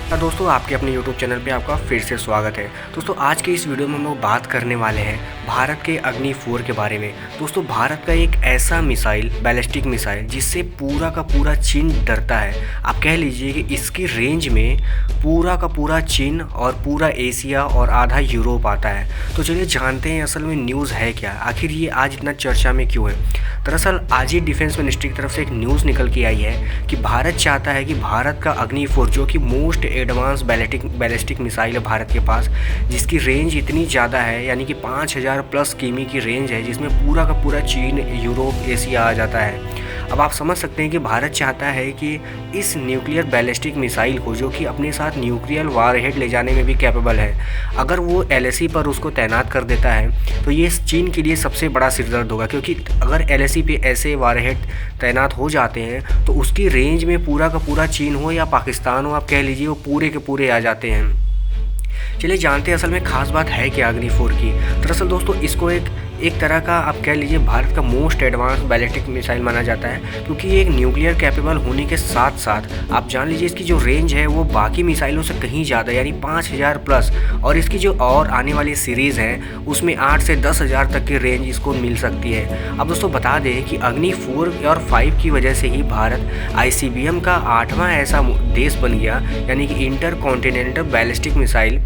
दोस्तों आपके अपने YouTube चैनल पे आपका फिर से स्वागत है। दोस्तों आज के इस वीडियो में हम लोग बात करने वाले हैं भारत के अग्नि 4 के बारे में। दोस्तों भारत का एक ऐसा मिसाइल, बैलिस्टिक मिसाइल, जिससे पूरा का पूरा चीन डरता है। आप कह लीजिए कि इसकी रेंज में पूरा का पूरा चीन और पूरा एशिया और आधा यूरोप आता है। तो चलिए जानते हैं असल में न्यूज़ है क्या, आखिर ये आज इतना चर्चा में क्यों है। दरअसल आज ही डिफेंस मिनिस्ट्री की तरफ से एक न्यूज़ निकल के आई है कि भारत चाहता है कि भारत का अग्नि 4 जो कि मोस्ट एडवांस बैलिस्टिक मिसाइल है भारत के पास, जिसकी रेंज इतनी ज़्यादा है, यानी कि 5000 प्लस किमी की रेंज है, जिसमें पूरा का पूरा चीन, यूरोप, एशिया आ जाता है। अब आप समझ सकते हैं कि भारत चाहता है कि इस न्यूक्लियर बैलिस्टिक मिसाइल को, जो कि अपने साथ न्यूक्लियर वारहेड ले जाने में भी कैपेबल है, अगर वो एलएसी पर उसको तैनात कर देता है तो ये चीन के लिए सबसे बड़ा सिरदर्द होगा। क्योंकि अगर एलएसी पे ऐसे वारहेड तैनात हो जाते हैं तो उसकी रेंज में पूरा का पूरा चीन हो या पाकिस्तान हो, आप कह लीजिए, वो पूरे के पूरे आ जाते हैं। चलिए जानते हैं असल में खास बात है क्या अग्नि 4 की। दरअसल दोस्तों इसको एक तरह का आप कह लीजिए भारत का मोस्ट एडवांस बैलिस्टिक मिसाइल माना जाता है, क्योंकि ये एक न्यूक्लियर कैपेबल होने के साथ साथ आप जान लीजिए इसकी जो रेंज है वो बाकी मिसाइलों से कहीं ज़्यादा, यानी 5000 प्लस, और इसकी जो और आने वाली सीरीज़ है उसमें 8 से 10,000 तक की रेंज इसको मिल सकती है। अब दोस्तों बता दें कि अग्नि 4 और 5 की वजह से ही भारत ICBM का 8वां ऐसा देश बन गया, यानी कि इंटर कॉन्टिनेंटल बैलिस्टिक मिसाइल।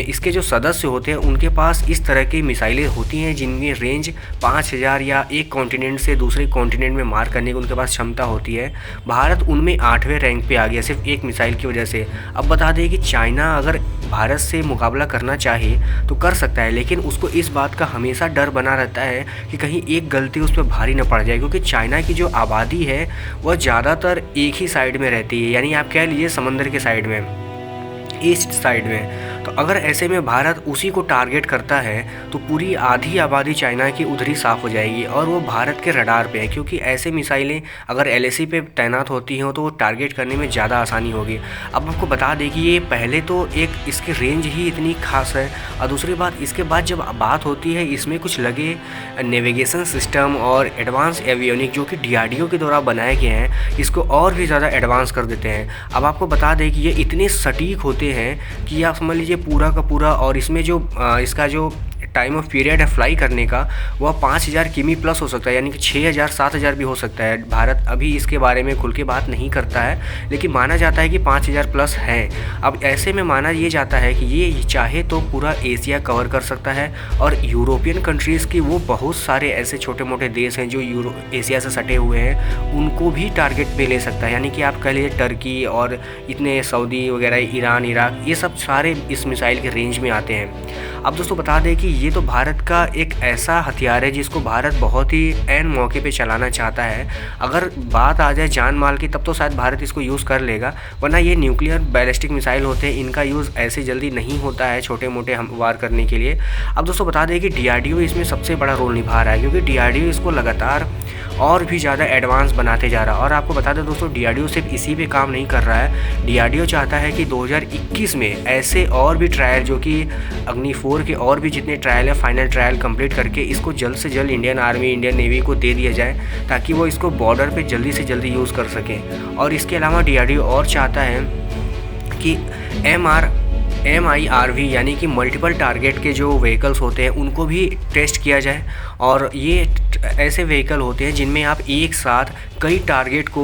इसके जो सदस्य होते हैं उनके पास इस तरह की मिसाइलें होती हैं जिनकी रेंज 5000 या एक कॉन्टिनेंट से दूसरे कॉन्टिनेंट में मार करने की उनके पास क्षमता होती है। भारत उनमें 8वें रैंक पे आ गया सिर्फ एक मिसाइल की वजह से। अब बता दें कि चाइना अगर भारत से मुकाबला करना चाहे तो कर सकता है, लेकिन उसको इस बात का हमेशा डर बना रहता है कि कहीं एक गलती उस पर भारी न पड़ जाए, क्योंकि चाइना की जो आबादी है वह ज़्यादातर एक ही साइड में रहती है, यानी आप कह लीजिए समंदर के साइड में, ईस्ट साइड में। तो अगर ऐसे में भारत उसी को टारगेट करता है तो पूरी आधी आबादी चाइना की उधर ही साफ़ हो जाएगी और वो भारत के रडार पे है, क्योंकि ऐसे मिसाइलें अगर एलएसी पे तैनात होती हैं तो वो टारगेट करने में ज़्यादा आसानी होगी। अब आपको बता दें कि ये पहले तो एक इसकी रेंज ही इतनी खास है, और दूसरी बात इसके बाद जब बात होती है इसमें कुछ लगे नेविगेशन सिस्टम और एडवांस एवियोनिक जो कि DRDO के द्वारा बनाए गए हैं, इसको और भी ज़्यादा एडवांस कर देते हैं। अब आपको बता दें कि ये इतने सटीक होते हैं कि आप समझ लीजिए पूरा का पूरा, और इसमें जो इसका जो टाइम ऑफ पीरियड है फ्लाई करने का वह 5000 किमी प्लस हो सकता है, यानी कि 6000 7000 भी हो सकता है। भारत अभी इसके बारे में खुल के बात नहीं करता है, लेकिन माना जाता है कि 5000 प्लस है। अब ऐसे में माना ये जाता है कि ये चाहे तो पूरा एशिया कवर कर सकता है, और यूरोपियन कंट्रीज़ की वो बहुत सारे ऐसे छोटे मोटे देश हैं जो एशिया से सटे हुए हैं, उनको भी टारगेट पे ले सकता है। यानी कि आप कह लीजिए टर्की और इतने सऊदी वगैरह, ईरान, इराक, ये सब सारे इस मिसाइल के रेंज में आते हैं। अब दोस्तों बता दें कि ये तो भारत का एक ऐसा हथियार है जिसको भारत बहुत ही ऐन मौके पे चलाना चाहता है। अगर बात आ जाए जान माल की तब तो शायद भारत इसको यूज़ कर लेगा, वरना ये न्यूक्लियर बैलिस्टिक मिसाइल होते हैं, इनका यूज़ ऐसे जल्दी नहीं होता है छोटे मोटे हम वार करने के लिए। अब दोस्तों बता दें कि DRDO इसमें सबसे बड़ा रोल निभा रहा है, क्योंकि DRDO इसको लगातार और भी ज़्यादा एडवांस बनाते जा रहा है। और आपको बता दें दोस्तों DRDO सिर्फ इसी पे काम नहीं कर रहा है, DRDO चाहता है कि 2021 में ऐसे और भी ट्रायल, जो कि अग्नि 4 के और भी जितने ट्रायल है, फाइनल ट्रायल कंप्लीट करके इसको जल्द से जल्द इंडियन आर्मी, इंडियन नेवी को दे दिया जाए, ताकि वो इसको बॉर्डर पे जल्दी से जल्दी यूज़ कर सकें। और इसके अलावा DRDO और चाहता है कि MIRV यानी कि मल्टीपल टारगेट के जो व्हीकल्स होते हैं उनको भी टेस्ट किया जाए। और ये ऐसे व्हीकल होते हैं जिनमें आप एक साथ कई टारगेट को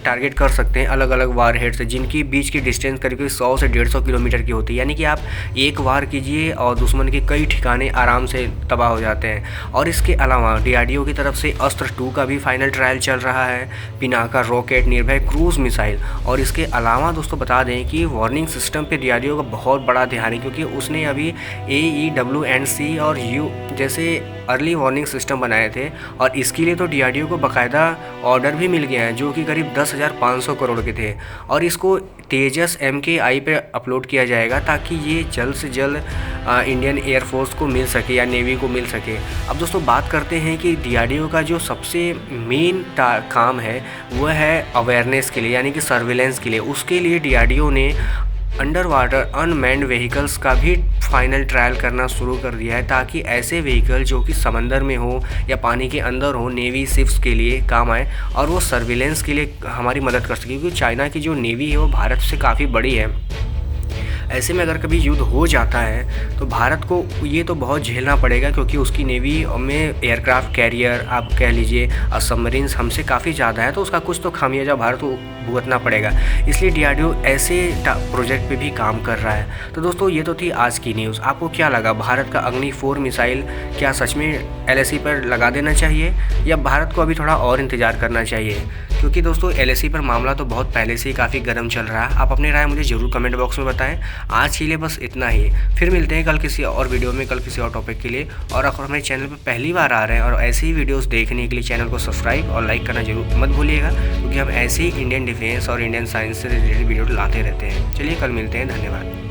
टारगेट कर सकते हैं, अलग अलग वारहेड से, जिनकी बीच की डिस्टेंस करीब 100 से 150 किलोमीटर की होती है। यानी कि आप एक वार कीजिए और दुश्मन के कई ठिकाने आराम से तबाह हो जाते हैं। और इसके अलावा DRDO की तरफ से अस्त्र 2 का भी फाइनल ट्रायल चल रहा है, पिनाका रॉकेट, निर्भय क्रूज़ मिसाइल। और इसके अलावा दोस्तों बता दें कि वार्निंग सिस्टम पे DRDO का बहुत बड़ा ध्यान है, क्योंकि उसने अभी AEWNC और U जैसे अर्ली वार्निंग सिस्टम बनाए थे, और इसके लिए तो DRDO को बाकायदा ऑर्डर भी मिल गया है, जो कि करीब 10,500 करोड़ के थे। और इसको तेजस MKI पे अपलोड किया जाएगा, ताकि ये जल्द से जल्द इंडियन एयरफोर्स को मिल सके या नेवी को मिल सके। अब दोस्तों बात करते हैं कि DRDO का जो सबसे मेन काम है वह है अवेयरनेस के लिए, यानी कि सर्विलेंस के लिए। उसके लिए DRDO ने अंडर वाटर अनमैन्ड व्हीकल्स का भी फाइनल ट्रायल करना शुरू कर दिया है, ताकि ऐसे व्हीकल जो कि समंदर में हो या पानी के अंदर हो, नेवी शिप्स के लिए काम आए और वो सर्विलेंस के लिए हमारी मदद कर सके, क्योंकि चाइना की जो नेवी है वो भारत से काफ़ी बड़ी है। ऐसे में अगर कभी युद्ध हो जाता है तो भारत को ये तो बहुत झेलना पड़ेगा, क्योंकि उसकी नेवी में एयरक्राफ्ट कैरियर आप कह लीजिए सबमरीन्स हमसे काफ़ी ज़्यादा है, तो उसका कुछ तो खामियाजा भारत को भुगतना पड़ेगा। इसलिए DRDO ऐसे प्रोजेक्ट पे भी काम कर रहा है। तो दोस्तों ये तो थी आज की न्यूज़। आपको क्या लगा, भारत का अग्नि 4 मिसाइल क्या सच में LAC पर लगा देना चाहिए या भारत को अभी थोड़ा और इंतज़ार करना चाहिए? क्योंकि दोस्तों LAC पर मामला तो बहुत पहले से ही काफ़ी गर्म चल रहा है। आप अपनी राय मुझे ज़रूर कमेंट बॉक्स में बताएं। आज के लिए बस इतना ही, फिर मिलते हैं कल किसी और वीडियो में, कल किसी और टॉपिक के लिए। और अगर हमारे चैनल पर पहली बार आ रहे हैं और ऐसे ही वीडियोस देखने के लिए चैनल को सब्सक्राइब और लाइक करना जरूर मत भूलिएगा, क्योंकि हम ऐसे ही इंडियन डिफेंस और इंडियन साइंस से रिलेटेड वीडियो लाते रहते हैं। चलिए कल मिलते हैं, धन्यवाद।